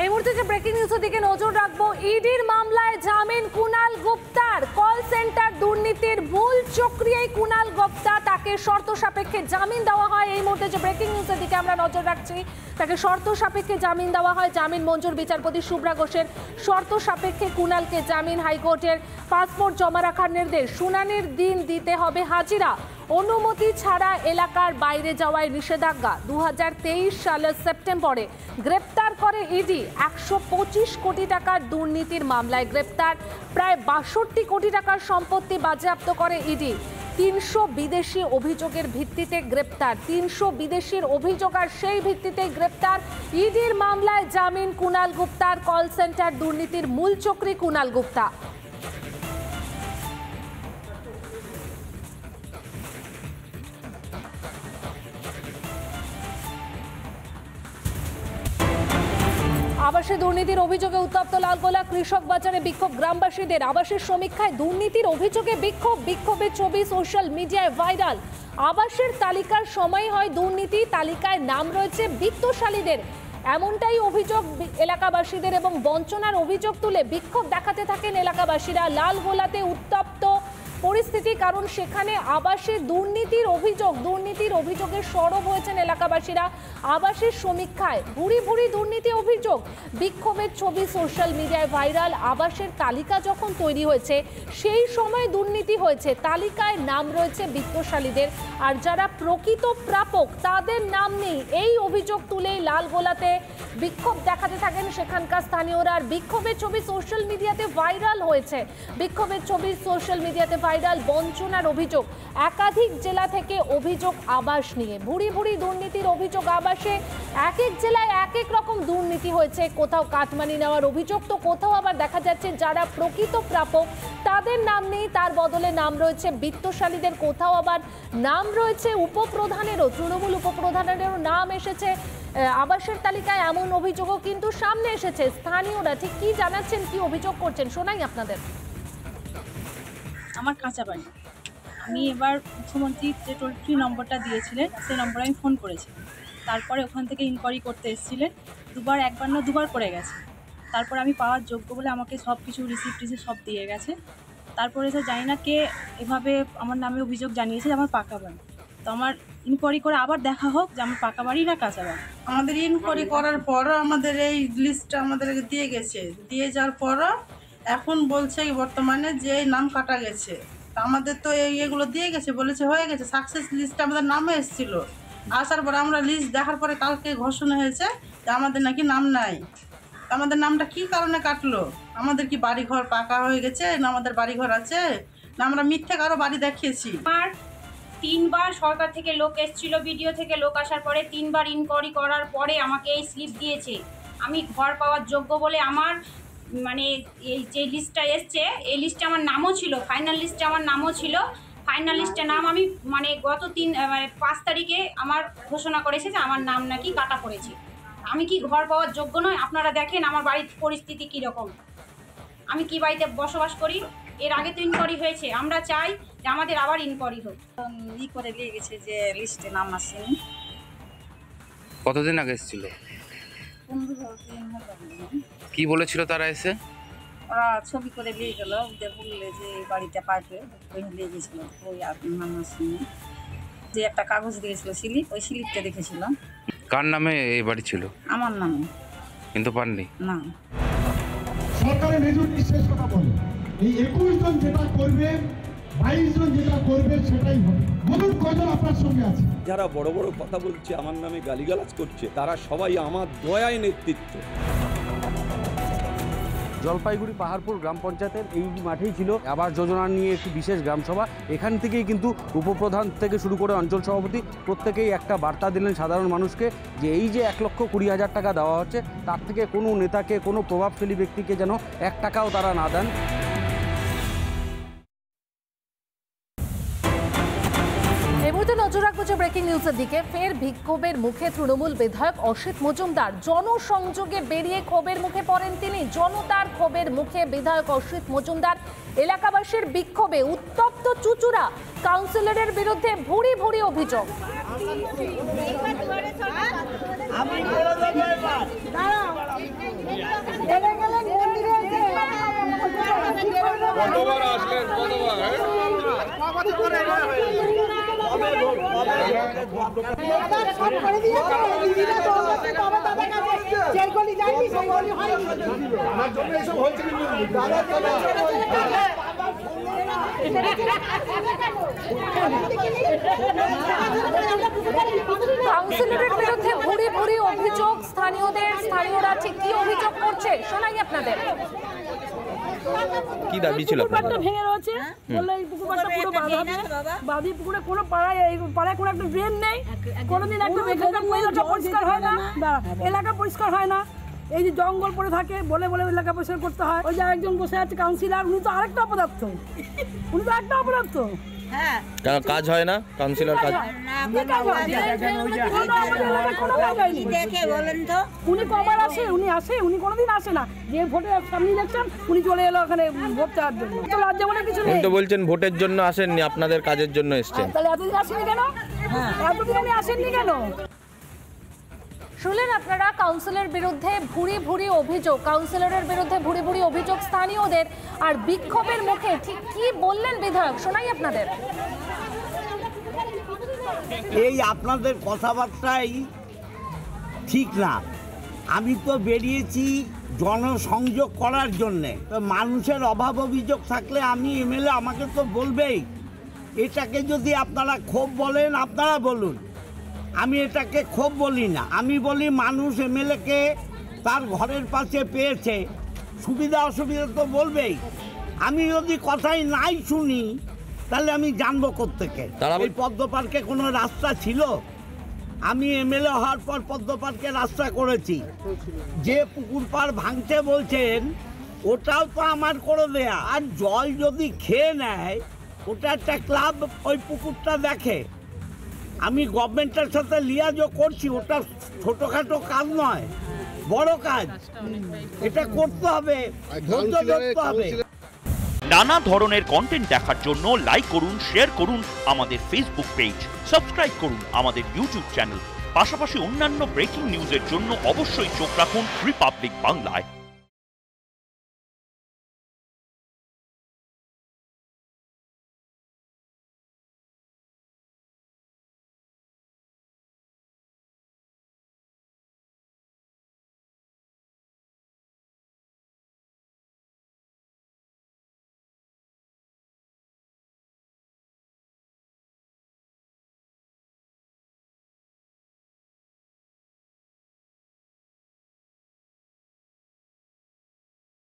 এই মুহূর্তে যে ব্রেকিং নিউজের দিকে নজর রাখবো, ইডির মামলায় জামিন কুণাল গুপ্তার। কল সেন্টার দুর্নীতির মূল চক্রী এই কুণাল গুপ্তা, তাকে শর্ত সাপেক্ষে জামিন দেওয়া হয়। এই মুহূর্তে যে ব্রেকিং নিউজের দিকে আমরা নজর রাখছি, তাকে শর্ত সাপেক্ষে জামিন দেওয়া হয়। জামিন মঞ্জুর বিচারপতি শুভ্রা ঘোষের। শর্ত সাপেক্ষে কুণালকে জামিন। হাইকোর্টের পাসপোর্ট জমা রাখার নির্দেশ। শুনানির দিন দিতে হবে হাজিরা। অনুমতি ছাড়া এলাকার বাইরে যাওয়ায় নিষেধাজ্ঞা। 2023 সালের সেপ্টেম্বরে গ্রেপ্তার করে ইডি। 125 কোটি টাকার দুর্নীতির মামলায় গ্রেপ্তার। প্রায় 62 কোটি টাকার সম্পত্তি বাজেয়াপ্ত করে ইডি। 300 বিদেশি অভিযোগের ভিত্তিতে গ্রেপ্তার। 300 বিদেশির অভিযোগ আর সেই ভিত্তিতে গ্রেপ্তার। ইডির মামলায় জামিন কুণাল গুপ্তার। কল সেন্টার দুর্নীতির মূল চক্রী কুণাল গুপ্তা। আবাসে দুর্নীতির অভিযোগে উত্তপ্ত লালগোলা। কৃষক বাজারে বিক্ষোভ গ্রামবাসীদের। আবাসের সমীক্ষায় দুর্নীতির অভিযোগে বিক্ষোভ। বিক্ষোভের ছবি সোশ্যাল মিডিয়ায় ভাইরাল। আবাসের তালিকার সময় হয় দুর্নীতি, তালিকায় নাম রয়েছে বিত্তশালীদের, এমনটাই অভিযোগ এলাকাবাসীদের এবং বঞ্চনার অভিযোগ তুলে বিক্ষোভ দেখাতে থাকেন এলাকাবাসীরা। লালগোলাতে উত্তপ্ত পরিস্থিতি, কারণ সেখানে আবাসে দুর্নীতির অভিযোগে সরব হয়েছেন এলাকাবাসীরা। আবাসের সমীক্ষায় ভুরি ভুরি দুর্নীতি অভিযোগ। বিক্ষোভের ছবি সোশ্যাল মিডিয়ায় ভাইরাল। আবাসের তালিকা যখন তৈরি হয়েছে সেই সময় দুর্নীতি হয়েছে, তালিকায় নাম রয়েছে বিত্তশালীদের, আর যারা প্রকৃত প্রাপক তাদের নাম নেই। এই অভিযোগ তুলে লালগোলাতে বিক্ষোভ দেখাতে থাকেন সেখানকার স্থানীয়রা। আর বিক্ষোভের ছবি সোশ্যাল মিডিয়াতে ভাইরাল হয়েছে। বিক্ষোভের ছবি সোশ্যাল মিডিয়াতে ভাইরাল। বঞ্চনার অভিযোগ। একাধিক জেলা থেকে অভিযোগ আবাস নিয়ে। ভুরি ভুরি দুর্নীতির অভিযোগ আবাসে। এক এক জেলায় এক এক রকম দুর্নীতি হয়েছে। কোথাও কাটমানি নেওয়ার অভিযোগ, তো কোথাও আবার দেখা যাচ্ছে যারা প্রকৃত প্রাপক তাদের নাম নেই, তার বদলে নাম রয়েছে বিত্তশালীদের। কোথাও আবার নাম রয়েছে উপপ্রধানেরও, তৃণমূল উপপ্রধানেরও নাম এসেছে আবাসের তালিকায়। এমন অভিযোগও কিন্তু সামনে এসেছে। স্থানীয়রা ঠিক কি জানাচ্ছেন, কি অভিযোগ করছেন, শোনাই আপনাদের। আমার কাঁচা বাড়ি। আমি এবার মুখ্যমন্ত্রী যে টোল ফ্রি নম্বরটা দিয়েছিলেন সেই নম্বরে আমি ফোন করেছি। তারপরে ওখান থেকে ইনকোয়ারি করতে এসেছিলেন। দুবার করে গেছে। তারপর আমি পাওয়ার যোগ্য বলে আমাকে সব কিছু রিসিপ্ট সব দিয়ে গেছে। তারপরে স্যার জানি না কে এভাবে আমার নামে অভিযোগ জানিয়েছে যে আমার পাকা বাড়ি। তো আমার ইনকোয়ারি করে আবার দেখা হোক যে আমার পাকা বাড়ি না কাঁচা বাড়ি। আমাদের ইনকোয়ারি করার পরও আমাদের এই লিস্টটা আমাদেরকে দিয়ে গেছে। দিয়ে যাওয়ার পরও এখন বলছে বর্তমানে যে নাম কাটা গেছে। আমাদের তো এগুলো দিয়ে গেছে, বলেছে হয়ে গেছে, সাকসেস লিস্টে আমাদের নামও এসেছিল। আসার পরে আমরা লিস্ট দেখার পরে কালকে ঘোষণা হয়েছে যে আমাদের নাকি নাম নাই। আমাদের নামটা কি কারণে কাটলো? আমাদের কি বাড়িঘর পাকা হয়ে গেছে, না আমাদের বাড়িঘর আছে, না আমরা মিথ্যে কারো বাড়ি দেখিয়েছি? আমার 3 বার সরকার থেকে লোক এসেছিল, ভিডিও থেকে লোক আসার পরে 3 বার ইনকোয়ারি করার পরে আমাকে এই স্লিপ দিয়েছে। আমি ঘর পাওয়ার যোগ্য বলে আমার মানে এই যে লিস্টটা এসছে এই লিস্টে আমার নামও ছিল, ফাইনাল লিস্টে আমার নামও ছিল। ফাইনাল লিস্টে নাম আমি মানে গত 5 তারিখে আমার ঘোষণা করেছে যে আমার নাম নাকি কাটা পড়েছে। আমি কি ঘর পাওয়ার যোগ্য নয়? আপনারা দেখেন আমার বাড়ির পরিস্থিতি কীরকম, আমি কি বাড়িতে বসবাস করি। এর আগে তো ইনকোয়ারি হয়েছে, আমরা চাই যে আমাদের আবার ইনকোয়ারি হোক। করে দিয়ে গেছে যে লিস্টে নাম আসেনি। কতদিন আগে এসেছিল? 15 দিন হলো। কি বলেছিল তারা এসে? ওরা ছবি করে নিয়ে গেল, বললে যে এই বাড়িটা পাইবে, ওই নিয়ে গেছিল। ওই নাম আসেনি। যে একটা কাগজ দিয়েছিল স্লিপ, ওই স্লিপটা দেখেছিলাম। কার নামে এই বাড়ি ছিল? আমার নামে। কিন্তু পাননি? না। সরকারের মেজর শেষ কথা বলে এই 21 জন যেটা করবে, 22 জন যেটা করবে সেটাই হবে। বলুন কজন আপনার সঙ্গে আছে? যারা বড় বড় কথা বলছে, আমার নামে গালিগালাজ করছে, তারা সবাই আমার দয়ায় নেতৃত্ব। জলপাইগুড়ি পাহাড়পুর গ্রাম পঞ্চায়েতের এই মাঠেই ছিল আবাস যোজনা নিয়ে একটি বিশেষ গ্রামসভা। এখান থেকেই কিন্তু উপপ্রধান থেকে শুরু করে অঞ্চল সভাপতি প্রত্যেকেই একটা বার্তা দিলেন সাধারণ মানুষকে যে এই যে 1,20,000 টাকা দেওয়া হচ্ছে তার থেকে কোনো নেতাকে, কোনো প্রভাবশালী ব্যক্তিকে যেন 1 টাকাও তারা না দেন। নজর রাখবো যে ব্রেকিং নিউজের দিকে। ফের বিক্ষোভের মুখে তৃণমূল বিধায়ক অসিত মজুমদার। জনসংযোগে বেরিয়ে ক্ষোভের মুখে পড়েন তিনি। জনতার ক্ষোভের মুখে বিধায়ক অসিত মজুমদার। এলাকাবাসীর বিক্ষোভে উত্তপ্ত চুচুড়া। কাউন্সিলরের বিরুদ্ধে ভুরি ভুরি অভিযোগ। কাউন্সিলরের বিরুদ্ধে ভুরি ভুরি অভিযোগ স্থানীয়রা ঠিক কি অভিযোগ করছে শোনাই আপনাদের। কি দাবি ছিল পুকুরটা ভেঙে রয়েছে, বললো এই পুকুরটা পুরো বাঁধাবে, বাঁধি পুকুরে কোনো পাড়ায় কোনো একটা ড্রেন নেই, কোনোদিন একটা এলাকা পরিষ্কার হয় না, এলাকা পরিষ্কার হয় না, এই যে জঙ্গল পড়ে থাকে বলে বলে এলাকা পরিষ্কার করতে হয়। ওই যে একজন বসে আছে কাউন্সিলর, উনি তো আরেকটা অপদার্থ, কাজ হয় না কাউন্সিলর কাজ উনি কবার আসে, উনি কোনোদিন আসে না। যে ভোটের সামনে ইলেকশন উনি চলে এলো ওখানে ভোট চাওয়ার জন্য। রাজ্যে বলে কিছু নেই। উনি তো বলছেন ভোটের জন্য আসেননি, আপনাদের কাজের জন্য এসেছেন। তাহলে এতদিন আসেনি কেন? এতদিন উনি আসেননি কেন? শুনলেন আপনারা কাউন্সিলরের বিরুদ্ধে ভুরি ভুরি অভিযোগ স্থানীয়দের, আর বিক্ষোভের মুখে ঠিক কি বললেন বিধায়ক শোনাই আপনাদের। এই আপনাদের কথাবার্তাই ঠিক না। আমি তো বেরিয়েছি জনসংযোগ করার জন্যে, তো মানুষের অভাব অভিযোগ থাকলে আমি এমএলএ, আমাকে তো বলবেই। এটাকে যদি আপনারা ক্ষোভ বলেন আপনারা বলুন, আমি এটাকে ক্ষোভ বলি না। আমি বলি মানুষ এমএলএকে তার ঘরের পাশে পেয়েছে, সুবিধা অসুবিধা তো বলবেই। আমি যদি কথাই নাই শুনি তাহলে আমি জানবো কোত্থেকে? এই পদ্ম পার্কে কোনো রাস্তা ছিল? আমি এমএলএ হওয়ার পর পদ্ম পার্কে রাস্তা করেছি। যে পুকুর পাড় ভাঙতে বলছেন ওটাও তো আমার করে দেয়া। আর জল যদি খেয়ে নেয়, ওটা একটা ক্লাব ওই পুকুরটা দেখে। আমি গভর্নমেন্টের সাথে লিয়াজও করছি, ওটা ছোটোখাটো কাজ নয়, বড় কাজ। এটা করতে হবে, ধৈর্য ধরতে হবে। নানা ধরনের কন্টেন্ট দেখার জন্য লাইক করুন, শেয়ার করুন আমাদের ফেসবুক পেজ, সাবস্ক্রাইব করুন আমাদের ইউটিউব চ্যানেল। পাশাপাশি অন্যান্য ব্রেকিং নিউজের জন্য অবশ্যই চোখ রাখুন রিপাবলিক বাংলায়।